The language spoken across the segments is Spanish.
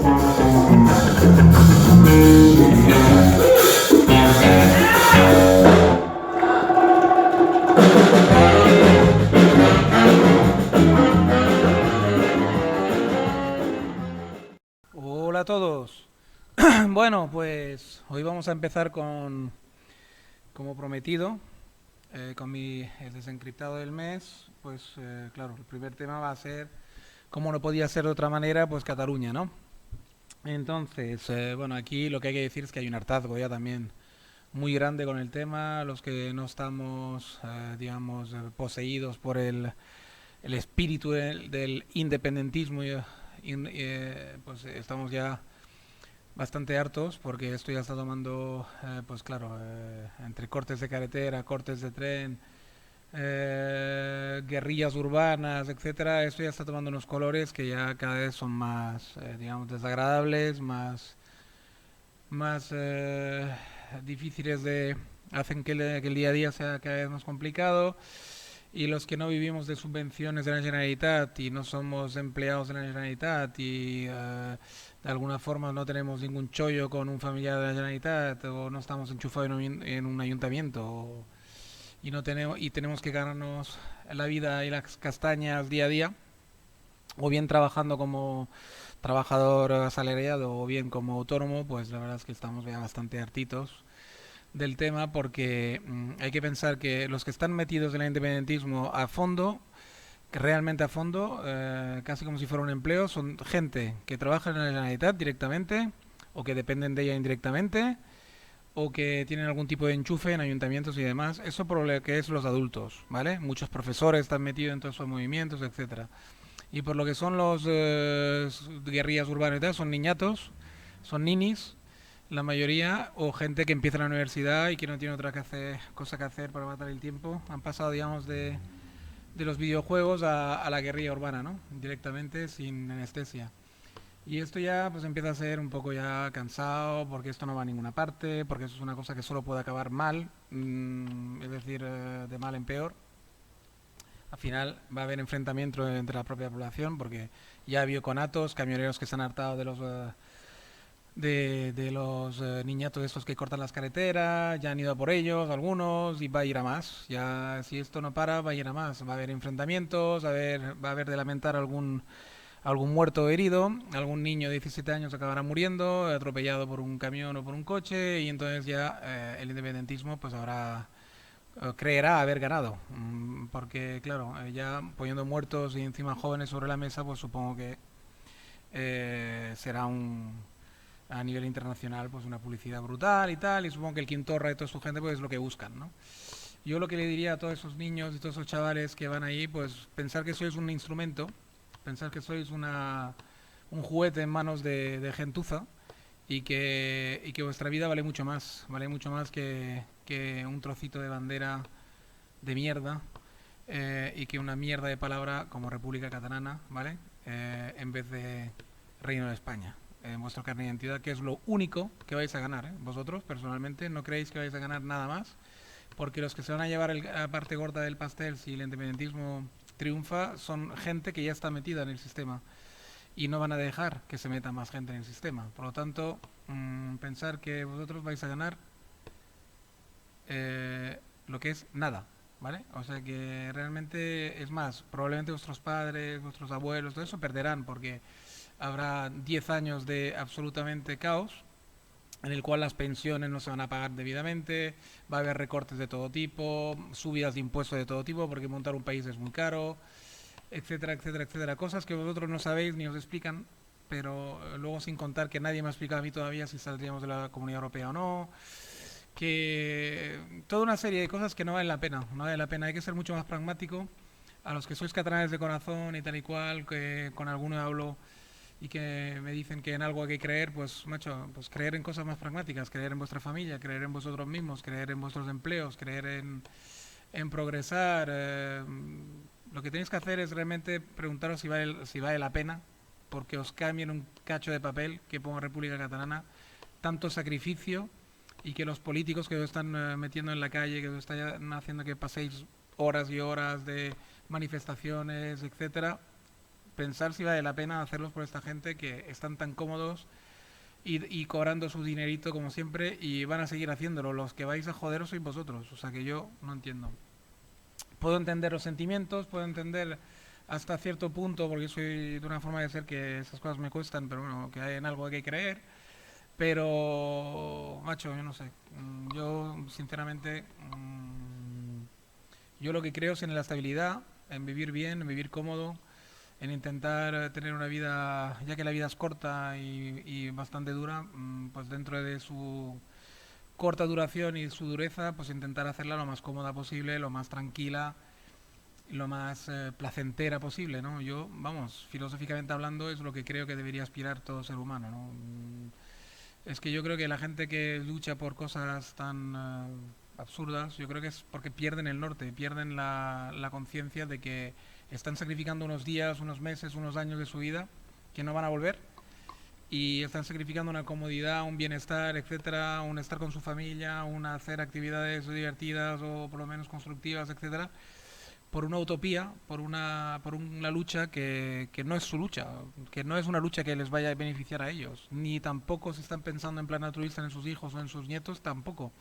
Hola a todos. Bueno, pues hoy vamos a empezar como prometido, con el desencriptado del mes. Pues claro, el primer tema va a ser, como no podía ser de otra manera, pues Cataluña, ¿no? Entonces, bueno, aquí lo que hay que decir es que hay un hartazgo ya también muy grande con el tema. Los que no estamos, digamos, poseídos por el espíritu del independentismo, pues estamos ya bastante hartos porque esto ya está tomando, pues claro, entre cortes de carretera, cortes de tren, guerrillas urbanas, etcétera. Esto ya está tomando unos colores que ya cada vez son más, digamos, desagradables, más difíciles de hacen que el día a día sea cada vez más complicado. Y los que no vivimos de subvenciones de la Generalitat y no somos empleados de la Generalitat y de alguna forma no tenemos ningún chollo con un familiar de la Generalitat o no estamos enchufados en un ayuntamiento y no tenemos y tenemos que ganarnos la vida y las castañas día a día, o bien trabajando como trabajador asalariado o bien como autónomo, pues la verdad es que estamos ya bastante hartitos del tema porque hay que pensar que los que están metidos en el independentismo a fondo, que realmente a fondo, casi como si fuera un empleo, son gente que trabaja en la Generalitat directamente o que dependen de ella indirectamente o que tienen algún tipo de enchufe en ayuntamientos y demás. Eso por lo que es los adultos, ¿vale? Muchos profesores están metidos en todos esos movimientos, etcétera. Y por lo que son los guerrillas urbanas y tal, son niñatos, son ninis, la mayoría, o gente que empieza la universidad y que no tiene otra cosa que hacer para matar el tiempo. Han pasado, digamos, de los videojuegos a la guerrilla urbana, ¿no? Directamente, sin anestesia. Y esto ya pues empieza a ser un poco ya cansado, porque esto no va a ninguna parte, porque eso es una cosa que solo puede acabar mal, es decir, de mal en peor. Al final va a haber enfrentamiento entre la propia población, porque ya ha habido conatos, camioneros que se han hartado de los niñatos estos que cortan las carreteras, ya han ido a por ellos algunos y va a ir a más. Ya si esto no para, va a ir a más. Va a haber enfrentamientos, va a haber de lamentar algún muerto o herido, algún niño de 17 años acabará muriendo, atropellado por un camión o por un coche, y entonces ya el independentismo pues habrá creerá haber ganado. Porque claro, ya poniendo muertos y encima jóvenes sobre la mesa, pues supongo que será a nivel internacional pues una publicidad brutal y tal, y supongo que el Quintorra y toda su gente pues es lo que buscan, ¿no? Yo lo que le diría a todos esos niños y todos esos chavales que van ahí, pues pensar que sois un instrumento, pensar que sois un juguete en manos de gentuza, y que vuestra vida vale mucho más que un trocito de bandera de mierda, y que una mierda de palabra como República Catalana, ¿vale? En vez de Reino de España. En vuestro carnet de identidad, que es lo único que vais a ganar, ¿eh? Vosotros, personalmente, no creéis que vais a ganar nada más, porque los que se van a llevar la parte gorda del pastel si el independentismo triunfa son gente que ya está metida en el sistema y no van a dejar que se meta más gente en el sistema. Por lo tanto, pensar que vosotros vais a ganar lo que es nada, ¿vale? O sea que realmente es más, probablemente vuestros padres, vuestros abuelos, todo eso perderán porque habrá 10 años de absolutamente caos en el cual las pensiones no se van a pagar debidamente, va a haber recortes de todo tipo, subidas de impuestos de todo tipo porque montar un país es muy caro, etcétera, etcétera, etcétera. Cosas que vosotros no sabéis ni os explican, pero luego sin contar que nadie me ha explicado a mí todavía si saldríamos de la Comunidad Europea o no, que toda una serie de cosas que no valen la pena, no vale la pena, hay que ser mucho más pragmático. A los que sois catalanes de corazón y tal y cual, que con alguno hablo y que me dicen que en algo hay que creer, pues macho, pues creer en cosas más pragmáticas, creer en vuestra familia, creer en vosotros mismos, creer en vuestros empleos, creer en progresar. Lo que tenéis que hacer es realmente preguntaros si vale la pena porque os cambien un cacho de papel que ponga República Catalana, tanto sacrificio, y que los políticos que os están metiendo en la calle, que os están haciendo que paséis horas y horas de manifestaciones, etcétera, pensar si vale la pena hacerlos por esta gente que están tan cómodos y cobrando su dinerito como siempre y van a seguir haciéndolo. Los que vais a joderos sois vosotros. O sea que yo no entiendo. Puedo entender los sentimientos, puedo entender hasta cierto punto, porque soy de una forma de ser que esas cosas me cuestan, pero bueno, que hay en algo que hay que creer. Pero, macho, yo no sé. Yo, sinceramente, yo lo que creo es en la estabilidad, en vivir bien, en vivir cómodo, en intentar tener una vida, ya que la vida es corta y bastante dura, pues dentro de su corta duración y su dureza, pues intentar hacerla lo más cómoda posible, lo más tranquila, lo más placentera posible, ¿no? Yo, vamos, filosóficamente hablando, es lo que creo que debería aspirar todo ser humano, ¿no? Es que yo creo que la gente que lucha por cosas tan absurdas, yo creo que es porque pierden el norte, pierden la conciencia de que están sacrificando unos días, unos meses, unos años de su vida que no van a volver y están sacrificando una comodidad, un bienestar, etcétera, un estar con su familia, un hacer actividades divertidas o por lo menos constructivas, etcétera, por una utopía, por una lucha que no es su lucha, que no es una lucha que les vaya a beneficiar a ellos, ni tampoco se están pensando en plan altruista en sus hijos o en sus nietos, tampoco.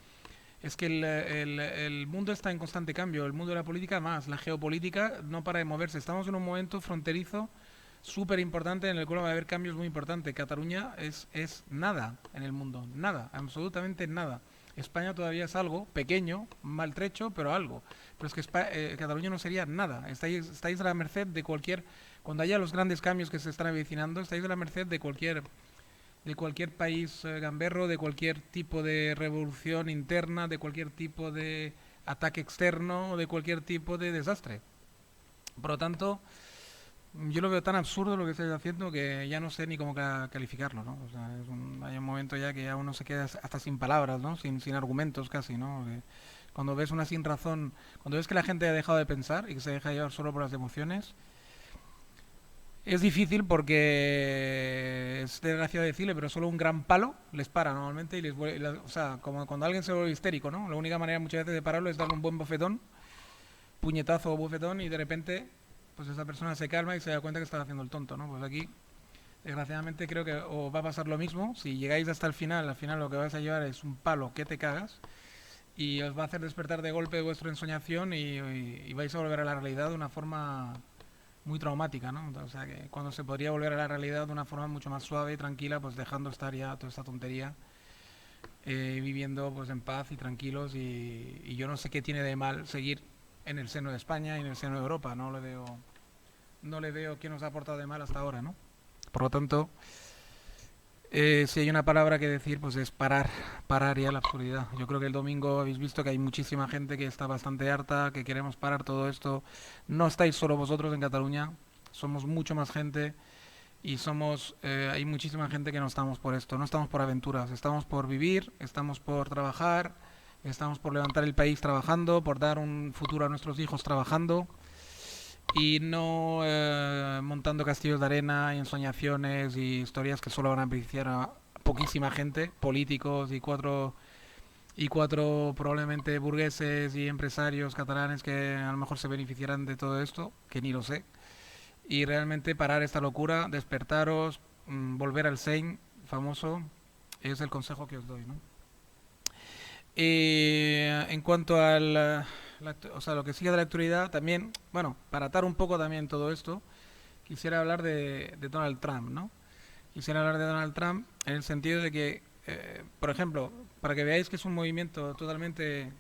Es que el mundo está en constante cambio, el mundo de la política más, la geopolítica no para de moverse. Estamos en un momento fronterizo súper importante en el cual va a haber cambios muy importantes. Cataluña es nada en el mundo, nada, absolutamente nada. España todavía es algo pequeño, maltrecho, pero algo. Pero es que Cataluña no sería nada. Estáis a la merced de cualquier, cuando haya los grandes cambios que se están avecinando, estáis a la merced de cualquier país gamberro, de cualquier tipo de revolución interna, de cualquier tipo de ataque externo, de cualquier tipo de desastre. Por lo tanto, yo lo veo tan absurdo lo que estáis haciendo que ya no sé ni cómo calificarlo, ¿no? O sea, hay un momento ya que ya uno se queda hasta sin palabras, ¿no? Sin argumentos casi, ¿no? Cuando ves una sin razón, cuando ves que la gente ha dejado de pensar y que se deja llevar solo por las emociones, es difícil porque es desgraciado decirle, pero solo un gran palo les para normalmente y o sea, como cuando alguien se vuelve histérico, ¿no? La única manera muchas veces de pararlo es darle un buen bofetón, puñetazo o bofetón y de repente pues esa persona se calma y se da cuenta que está haciendo el tonto, ¿no? Pues aquí desgraciadamente creo que o va a pasar lo mismo, si llegáis hasta el final, al final lo que vais a llevar es un palo que te cagas y os va a hacer despertar de golpe de vuestra ensoñación y vais a volver a la realidad de una forma muy traumática, ¿no? O sea, que cuando se podría volver a la realidad de una forma mucho más suave y tranquila, pues dejando estar ya toda esta tontería, viviendo pues en paz y tranquilos y yo no sé qué tiene de mal seguir en el seno de España y en el seno de Europa, no le veo qué nos ha aportado de mal hasta ahora, ¿no? Por lo tanto, si hay una palabra que decir, pues es parar, parar ya la absurdidad. Yo creo que el domingo habéis visto que hay muchísima gente que está bastante harta, que queremos parar todo esto. No estáis solo vosotros en Cataluña, somos mucho más gente y hay muchísima gente que no estamos por esto, no estamos por aventuras, estamos por vivir, estamos por trabajar, estamos por levantar el país trabajando, por dar un futuro a nuestros hijos trabajando y no montando castillos de arena y ensoñaciones y historias que solo van a beneficiar a poquísima gente, políticos y cuatro probablemente burgueses y empresarios catalanes que a lo mejor se beneficiarán de todo esto, que ni lo sé. Y realmente parar esta locura, despertaros, volver al Sein famoso, es el consejo que os doy, ¿no? En cuanto o sea, lo que sigue de la actualidad, también, bueno, para atar un poco también todo esto, quisiera hablar de Donald Trump, ¿no? Quisiera hablar de Donald Trump en el sentido de que, por ejemplo, para que veáis que es un movimiento totalmente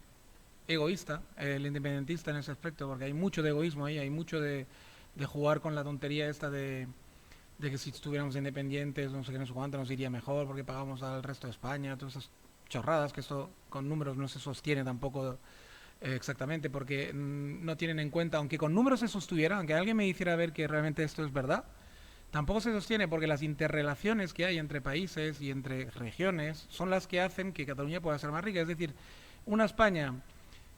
egoísta, el independentista en ese aspecto, porque hay mucho de egoísmo ahí, hay mucho de jugar con la tontería esta de que si estuviéramos independientes, no sé qué, no sé cuánto, nos iría mejor porque pagamos al resto de España, todas esas chorradas, que esto con números no se sostiene tampoco exactamente, porque no tienen en cuenta, aunque con números se sostuviera, aunque alguien me hiciera ver que realmente esto es verdad, tampoco se sostiene porque las interrelaciones que hay entre países y entre regiones son las que hacen que Cataluña pueda ser más rica. Es decir, una España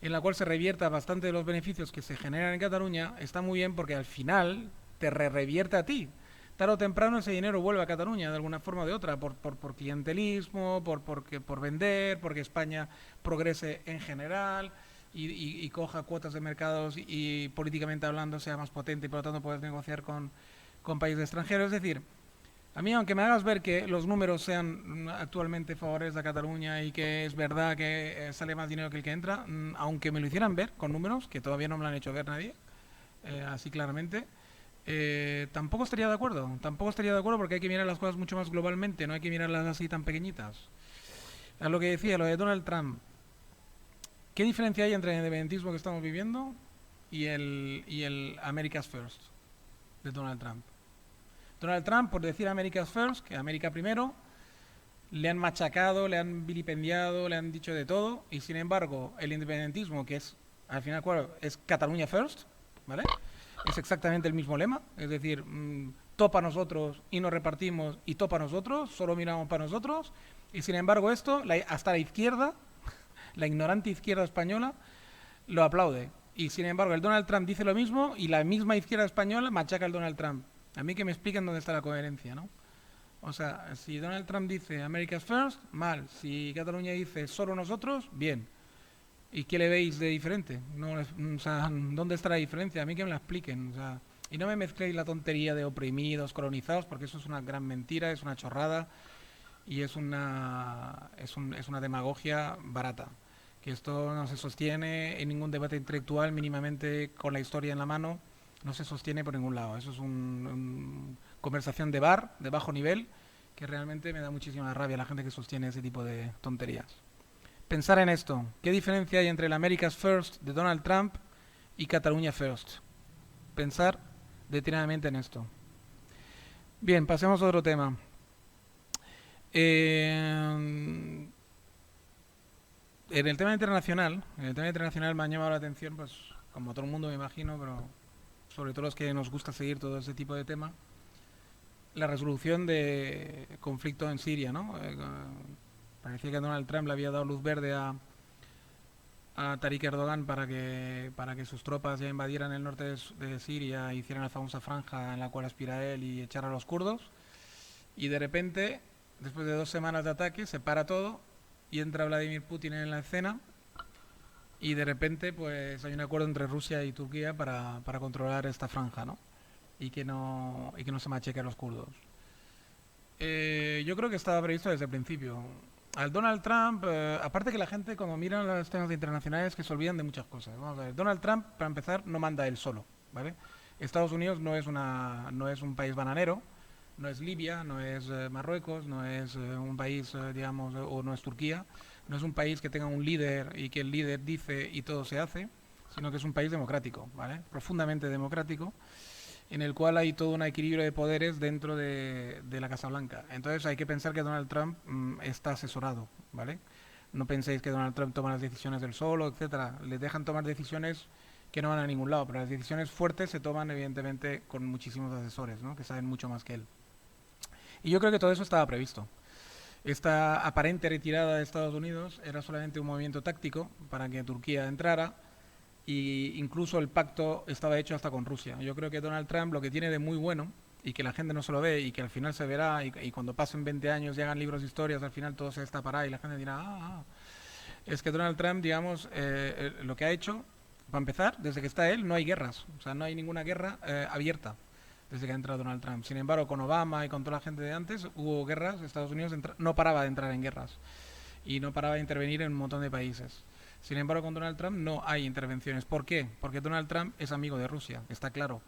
en la cual se revierta bastante de los beneficios que se generan en Cataluña está muy bien porque al final te revierte a ti. Tarde o temprano ese dinero vuelve a Cataluña de alguna forma o de otra, por clientelismo, por vender, porque España progrese en general y coja cuotas de mercados y políticamente hablando sea más potente y por lo tanto puedes negociar con países extranjeros. Es decir, a mí, aunque me hagas ver que los números sean actualmente favorables a Cataluña y que es verdad que sale más dinero que el que entra, aunque me lo hicieran ver con números, que todavía no me lo han hecho ver nadie, así claramente, tampoco estaría de acuerdo. Tampoco estaría de acuerdo porque hay que mirar las cosas mucho más globalmente, no hay que mirarlas así tan pequeñitas. A lo que decía, lo de Donald Trump. ¿Qué diferencia hay entre el independentismo que estamos viviendo y el America's First de Donald Trump? Donald Trump, por decir America's First, que América primero, le han machacado, le han vilipendiado, le han dicho de todo, y sin embargo, el independentismo, que es, al final, es Cataluña First, ¿vale? Es exactamente el mismo lema, es decir, topa a nosotros y nos repartimos y topa a nosotros, solo miramos para nosotros, y sin embargo esto, hasta la izquierda, la ignorante izquierda española, lo aplaude. Y sin embargo el Donald Trump dice lo mismo y la misma izquierda española machaca al Donald Trump. A mí que me expliquen dónde está la coherencia, ¿no? O sea, si Donald Trump dice America's First, mal. Si Cataluña dice solo nosotros, bien. ¿Y qué le veis de diferente? No, o sea, ¿dónde está la diferencia? A mí que me la expliquen. O sea, y no me mezcléis la tontería de oprimidos, colonizados, porque eso es una gran mentira, es una chorrada y es una demagogia barata. Que esto no se sostiene en ningún debate intelectual mínimamente con la historia en la mano, no se sostiene por ningún lado. Eso es una conversación de bar, de bajo nivel, que realmente me da muchísima rabia a la gente que sostiene ese tipo de tonterías. Pensar en esto. ¿Qué diferencia hay entre el America's First de Donald Trump y Cataluña First? Pensar detenidamente en esto. Bien, pasemos a otro tema. En el tema internacional, me ha llamado la atención, pues como a todo el mundo me imagino, pero sobre todo los que nos gusta seguir todo ese tipo de tema, la resolución de conflicto en Siria, ¿no? Parecía que Donald Trump le había dado luz verde a Tariq Erdogan para que sus tropas ya invadieran el norte de Siria e hicieran la famosa franja en la cual aspira él y echar a los kurdos. Y de repente, después de 2 semanas de ataque, se para todo y entra Vladimir Putin en la escena y de repente pues hay un acuerdo entre Rusia y Turquía para controlar esta franja, ¿no? Y que no se macheque a los kurdos. Yo creo que estaba previsto desde el principio. Al Donald Trump, aparte que la gente cuando mira los temas internacionales que se olvidan de muchas cosas. Vamos a ver, Donald Trump, para empezar, no manda él solo, ¿vale? Estados Unidos no es un país bananero, no es Libia, no es Marruecos, no es un país, digamos, o no es Turquía, no es un país que tenga un líder y que el líder dice y todo se hace, sino que es un país democrático, ¿vale? Profundamente democrático, en el cual hay todo un equilibrio de poderes dentro de la Casa Blanca. Entonces hay que pensar que Donald Trump está asesorado, ¿vale? No penséis que Donald Trump toma las decisiones del solo, etcétera. Le dejan tomar decisiones que no van a ningún lado, pero las decisiones fuertes se toman evidentemente con muchísimos asesores, ¿no? Que saben mucho más que él. Y yo creo que todo eso estaba previsto. Esta aparente retirada de Estados Unidos era solamente un movimiento táctico para que Turquía entrara, y incluso el pacto estaba hecho hasta con Rusia. Yo creo que Donald Trump lo que tiene de muy bueno, y que la gente no se lo ve, y que al final se verá, y cuando pasen 20 años y hagan libros de historias, al final todo se destapará y la gente dirá, es que Donald Trump, digamos, lo que ha hecho, para empezar, desde que está él, no hay guerras, o sea, no hay ninguna guerra abierta desde que ha entrado Donald Trump. Sin embargo, con Obama y con toda la gente de antes, hubo guerras, Estados Unidos no paraba de entrar en guerras, y no paraba de intervenir en un montón de países. Sin embargo, con Donald Trump no hay intervenciones. ¿Por qué? Porque Donald Trump es amigo de Rusia, está claro.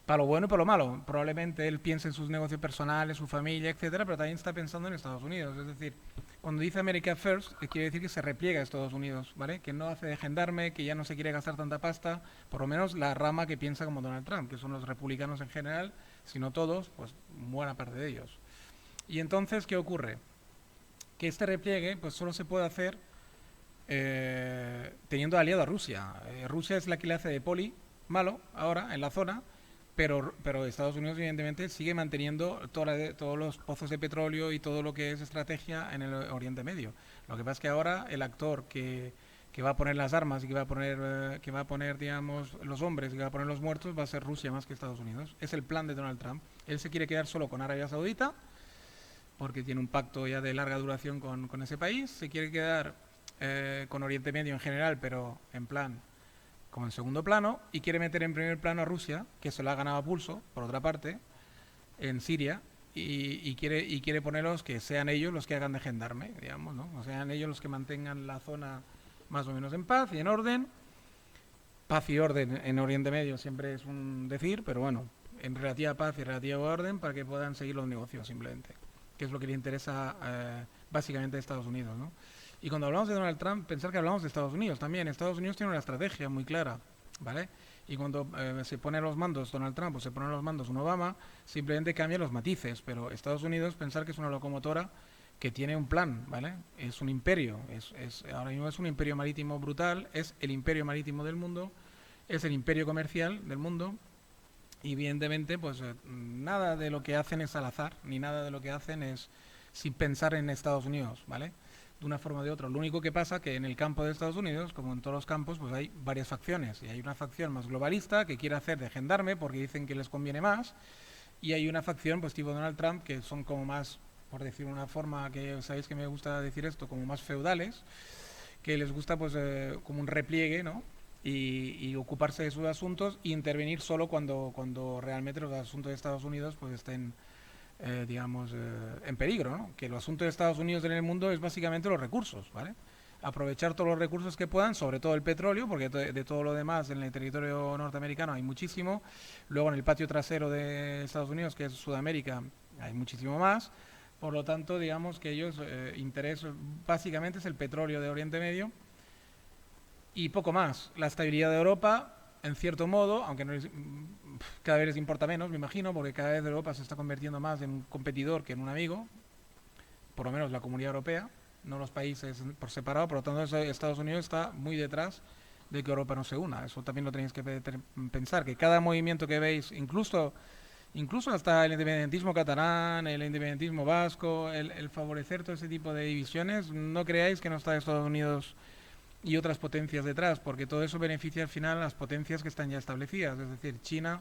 Para lo bueno y para lo malo. Probablemente él piense en sus negocios personales, su familia, etcétera, pero también está pensando en Estados Unidos. Es decir, cuando dice America First, quiere decir que se repliega a Estados Unidos, ¿vale? Que no hace de gendarme, que ya no se quiere gastar tanta pasta, por lo menos la rama que piensa como Donald Trump, que son los republicanos en general, si no todos, pues buena parte de ellos. Y entonces, ¿qué ocurre? Que este repliegue, pues solo se puede hacer teniendo aliado a Rusia. Rusia es la que le hace de poli malo ahora en la zona, pero Estados Unidos evidentemente sigue manteniendo todos los pozos de petróleo y todo lo que es estrategia en el Oriente Medio. Lo que pasa es que ahora el actor que va a poner las armas y que va a poner digamos los hombres y que va a poner los muertos va a ser Rusia más que Estados Unidos. Es el plan de Donald Trump. Él se quiere quedar solo con Arabia Saudita porque tiene un pacto ya de larga duración con ese país. Se quiere quedar con Oriente Medio en general, pero en plan como en segundo plano, y quiere meter en primer plano a Rusia, que se lo ha ganado a pulso, por otra parte, en Siria y quiere ponerlos que sean ellos los que hagan de gendarme, digamos, ¿no? O sean ellos los que mantengan la zona más o menos en paz y en orden. Paz y orden en Oriente Medio siempre es un decir, pero bueno, en relativa paz y relativa orden para que puedan seguir los negocios simplemente, que es lo que le interesa básicamente a Estados Unidos, ¿no? Y cuando hablamos de Donald Trump, pensar que hablamos de Estados Unidos también. Estados Unidos tiene una estrategia muy clara, ¿vale? Y cuando se pone los mandos Donald Trump o se pone los mandos un Obama, simplemente cambia los matices, pero Estados Unidos pensar que es una locomotora que tiene un plan, ¿vale? Es un imperio, ahora mismo es un imperio marítimo brutal, es el imperio marítimo del mundo, es el imperio comercial del mundo y evidentemente pues nada de lo que hacen es al azar, ni nada de lo que hacen es sin pensar en Estados Unidos, ¿vale? De una forma o de otra. Lo único que pasa que en el campo de Estados Unidos, como en todos los campos, pues hay varias facciones. Y hay una facción más globalista que quiere hacer de gendarme porque dicen que les conviene más. Y hay una facción, pues tipo Donald Trump, que son como más, por decir una forma que sabéis que me gusta decir esto, como más feudales, que les gusta pues como un repliegue, ¿no? Y ocuparse de sus asuntos e intervenir solo cuando realmente los asuntos de Estados Unidos pues estén digamos, en peligro, ¿no? Que el asunto de Estados Unidos en el mundo es básicamente los recursos, ¿vale? Aprovechar todos los recursos que puedan, sobre todo el petróleo, porque de todo lo demás en el territorio norteamericano hay muchísimo. Luego en el patio trasero de Estados Unidos, que es Sudamérica, hay muchísimo más. Por lo tanto, digamos que ellos, interés básicamente es el petróleo de Oriente Medio y poco más. La estabilidad de Europa, en cierto modo, aunque no cada vez les importa menos, me imagino, porque cada vez Europa se está convirtiendo más en un competidor que en un amigo, por lo menos la Comunidad Europea, no los países por separado, por lo tanto Estados Unidos está muy detrás de que Europa no se una. Eso también lo tenéis que pensar, que cada movimiento que veis, incluso hasta el independentismo catalán, el independentismo vasco, el favorecer todo ese tipo de divisiones, no creáis que no está Estados Unidos y otras potencias detrás, porque todo eso beneficia al final a las potencias que están ya establecidas, es decir, China,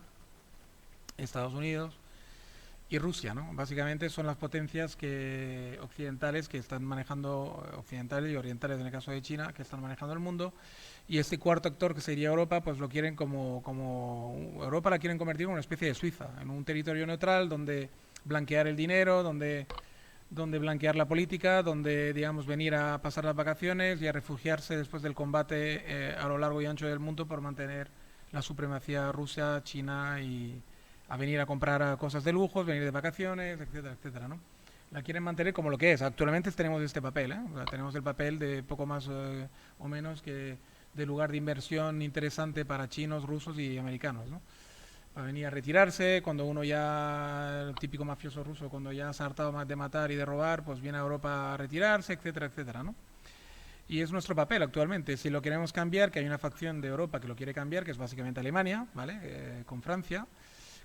Estados Unidos y Rusia, ¿no? Básicamente son las potencias que occidentales que están manejando, occidentales y orientales en el caso de China, que están manejando el mundo, y este cuarto actor que sería Europa, pues lo quieren como Europa la quieren convertir en una especie de Suiza, en un territorio neutral donde blanquear el dinero, donde blanquear la política, donde, digamos, venir a pasar las vacaciones y a refugiarse después del combate a lo largo y ancho del mundo por mantener la supremacía rusa, China y a venir a comprar cosas de lujos, venir de vacaciones, etcétera, etcétera, ¿no? La quieren mantener como lo que es. Actualmente tenemos este papel, ¿eh? O sea, tenemos el papel de poco más o menos que de lugar de inversión interesante para chinos, rusos y americanos, ¿no? Para venir a retirarse, cuando uno ya, el típico mafioso ruso, cuando ya se ha hartado más de matar y de robar, pues viene a Europa a retirarse, etcétera, etcétera, ¿no? Y es nuestro papel actualmente. Si lo queremos cambiar, que hay una facción de Europa que lo quiere cambiar, que es básicamente Alemania, ¿vale? Con Francia,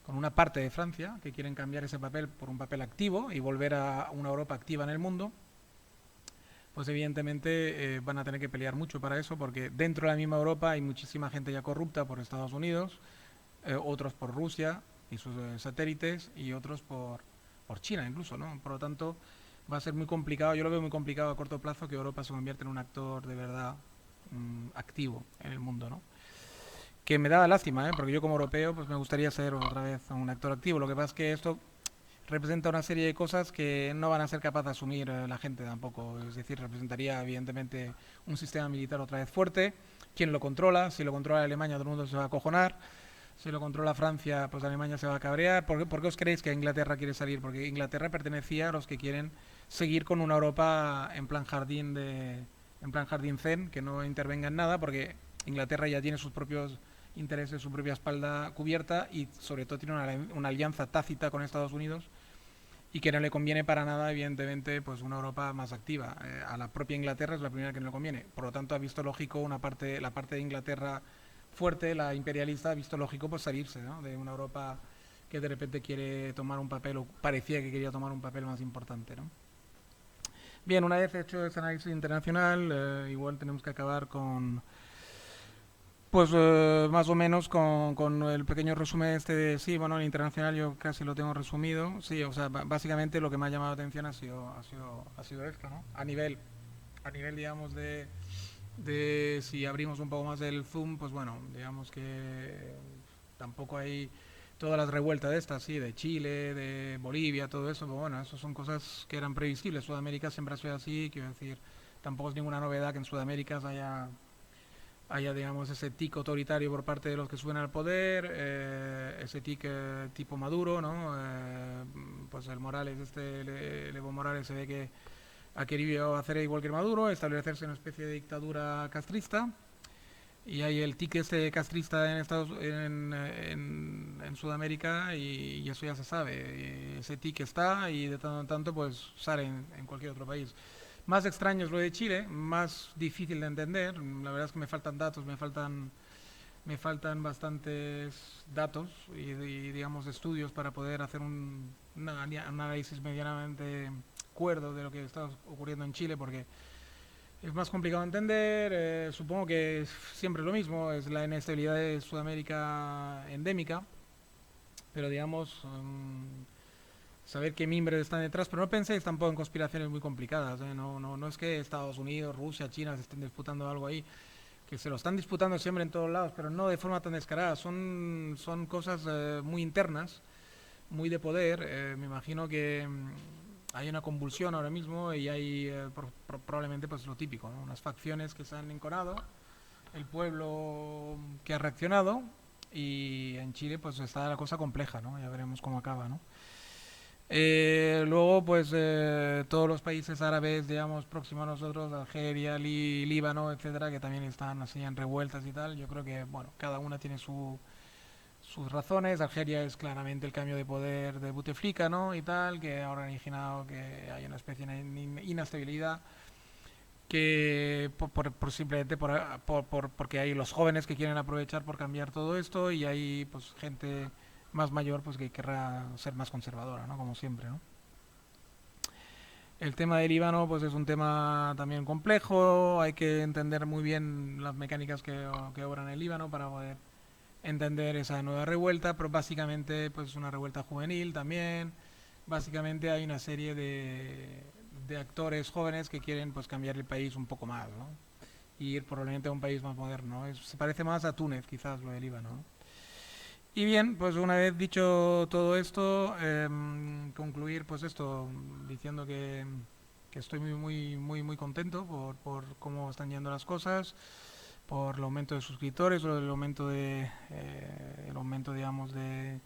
con una parte de Francia, que quieren cambiar ese papel por un papel activo y volver a una Europa activa en el mundo, pues evidentemente van a tener que pelear mucho para eso, porque dentro de la misma Europa hay muchísima gente ya corrupta por Estados Unidos, otros por Rusia y sus satélites y otros por China incluso, ¿no? Por lo tanto, va a ser muy complicado, yo lo veo muy complicado a corto plazo que Europa se convierta en un actor de verdad activo en el mundo, ¿no? Que me da lástima, ¿eh? Porque yo como europeo pues me gustaría ser otra vez un actor activo. Lo que pasa es que esto representa una serie de cosas que no van a ser capaz de asumir la gente tampoco. Es decir, representaría evidentemente un sistema militar otra vez fuerte. ¿Quién lo controla? Si lo controla Alemania, todo el mundo se va a acojonar. Si lo controla Francia, pues Alemania se va a cabrear. ¿Por qué os creéis que Inglaterra quiere salir? Porque Inglaterra pertenecía a los que quieren seguir con una Europa en plan jardín zen, que no intervenga en nada, porque Inglaterra ya tiene sus propios intereses, su propia espalda cubierta y sobre todo tiene una alianza tácita con Estados Unidos y que no le conviene para nada, evidentemente, pues una Europa más activa. A la propia Inglaterra es la primera que no le conviene. Por lo tanto, ha visto lógico la parte de Inglaterra fuerte, la imperialista, ha visto lógico pues salirse, ¿no? De una Europa que de repente quiere tomar un papel o parecía que quería tomar un papel más importante, ¿no? Bien, una vez hecho ese análisis internacional, igual tenemos que acabar con pues más o menos con el pequeño resumen este de, sí, bueno, el internacional yo casi lo tengo resumido. Sí, o sea, básicamente lo que me ha llamado la atención ha sido esto, ¿no? A nivel digamos, si abrimos un poco más el zoom, pues bueno, digamos que tampoco hay todas las revueltas de estas, sí, de Chile, de Bolivia, todo eso, pues bueno, eso son cosas que eran previsibles. Sudamérica siempre ha sido así, quiero decir, tampoco es ninguna novedad que en Sudamérica haya, digamos, ese tic autoritario por parte de los que suben al poder, ese tic tipo Maduro, ¿no? Pues el Morales, Evo Morales se ve que ha querido hacer igual que Maduro, establecerse una especie de dictadura castrista. Y hay el tic este castrista en Sudamérica y eso ya se sabe. Ese tic está y de tanto en tanto pues sale en cualquier otro país. Más extraño es lo de Chile, más difícil de entender. La verdad es que me faltan datos, me faltan bastantes datos y, digamos estudios para poder hacer un análisis medianamente cuerdo de lo que está ocurriendo en Chile, porque es más complicado de entender. Supongo que es siempre lo mismo, es la inestabilidad de Sudamérica endémica, pero digamos, saber qué mimbres están detrás, pero no penséis tampoco en conspiraciones muy complicadas, ¿eh? No es que Estados Unidos, Rusia, China se estén disputando algo ahí, que se lo están disputando siempre en todos lados, pero no de forma tan descarada, son cosas muy internas, muy de poder. Me imagino que hay una convulsión ahora mismo y hay probablemente pues lo típico, ¿no? Unas facciones que se han enconado, el pueblo que ha reaccionado y en Chile pues está la cosa compleja, ¿no? Ya veremos cómo acaba, ¿no? Luego, pues todos los países árabes, digamos, próximos a nosotros, Algeria, Líbano, etcétera, que también están así en revueltas y tal. Yo creo que, bueno, cada una tiene sus razones. Algeria es claramente el cambio de poder de Bouteflika, ¿no? Y tal, que ha originado que hay una especie de inestabilidad que simplemente porque hay los jóvenes que quieren aprovechar por cambiar todo esto y hay pues gente más mayor pues que querrá ser más conservadora, ¿no? Como siempre, ¿no? El tema del Líbano pues es un tema también complejo, hay que entender muy bien las mecánicas que obran en el Líbano para poder entender esa nueva revuelta, pero básicamente pues es una revuelta juvenil también. Básicamente hay una serie de actores jóvenes que quieren pues cambiar el país un poco más, ¿no? Y ir probablemente a un país más moderno, ¿no? Se parece más a Túnez quizás lo del Líbano, ¿no? Y bien, pues una vez dicho todo esto, concluir pues esto diciendo que estoy muy contento por cómo están yendo las cosas, por el aumento de suscriptores o el aumento digamos de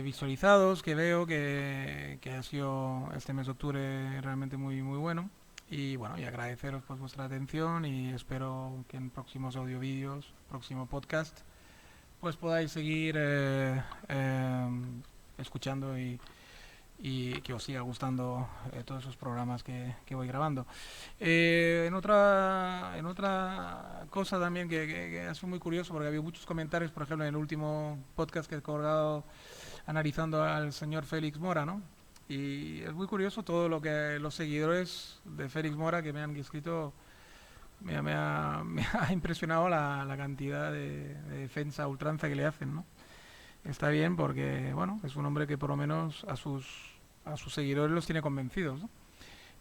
visualizados que veo que ha sido este mes de octubre realmente muy bueno. Y bueno, y agradeceros pues vuestra atención y espero que en próximos audio vídeos, próximo podcast, pues podáis seguir escuchando y que os siga gustando todos esos programas que voy grabando. En otra cosa también que ha sido muy curioso, porque había muchos comentarios, por ejemplo, en el último podcast que he colgado analizando al señor Félix Mora, ¿no? Y es muy curioso todo lo que los seguidores de Félix Mora que me han escrito. Me ha impresionado la cantidad de defensa a ultranza que le hacen, ¿no? Está bien porque, bueno, es un hombre que por lo menos a sus seguidores los tiene convencidos, ¿no?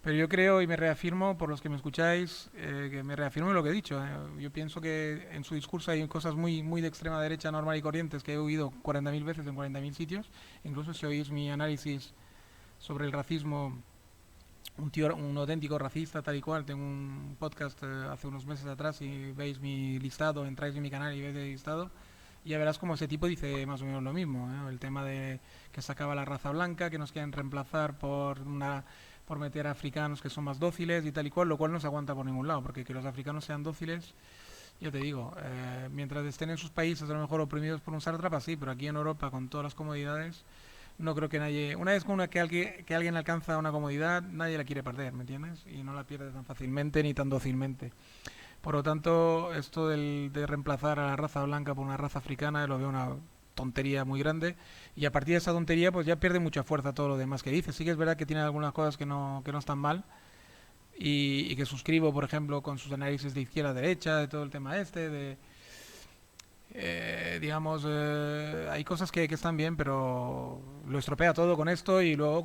Pero yo creo y me reafirmo, por los que me escucháis, que me reafirmo en lo que he dicho. Yo pienso que en su discurso hay cosas muy de extrema derecha, normal y corrientes, que he oído 40.000 veces en 40.000 sitios. Incluso si oís mi análisis sobre el racismo, un auténtico racista tal y cual. Tengo un podcast hace unos meses atrás y veis mi listado, entráis en mi canal y veis el listado y ya verás como ese tipo dice más o menos lo mismo, ¿eh? El tema de que se acaba la raza blanca, que nos quieren reemplazar por meter a africanos que son más dóciles y tal y cual, lo cual no se aguanta por ningún lado, porque que los africanos sean dóciles, yo te digo, mientras estén en sus países a lo mejor oprimidos por un sátrapa, sí, pero aquí en Europa con todas las comodidades no creo que nadie, una vez que alguien alcanza una comodidad, nadie la quiere perder, ¿me entiendes? Y no la pierde tan fácilmente ni tan dócilmente. Por lo tanto, esto de reemplazar a la raza blanca por una raza africana lo veo una tontería muy grande y a partir de esa tontería pues ya pierde mucha fuerza todo lo demás que dice. Sí que es verdad que tiene algunas cosas que no están mal y que suscribo, por ejemplo, con sus análisis de izquierda a derecha, de todo el tema este, digamos, hay cosas que están bien, pero lo estropea todo con esto y luego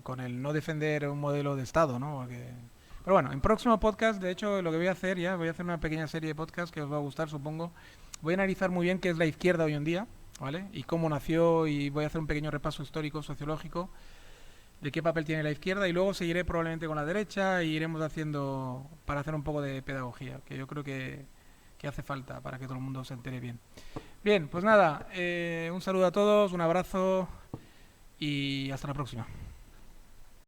con el no defender un modelo de Estado, ¿no? Pero bueno, en próximo podcast, de hecho, lo que voy a hacer una pequeña serie de podcast que os va a gustar, supongo. Voy a analizar muy bien qué es la izquierda hoy en día, ¿vale? Y cómo nació, y voy a hacer un pequeño repaso histórico, sociológico, de qué papel tiene la izquierda, y luego seguiré probablemente con la derecha y iremos haciendo para hacer un poco de pedagogía, que yo creo que hace falta para que todo el mundo se entere bien. Bien, pues nada, un saludo a todos, un abrazo y hasta la próxima.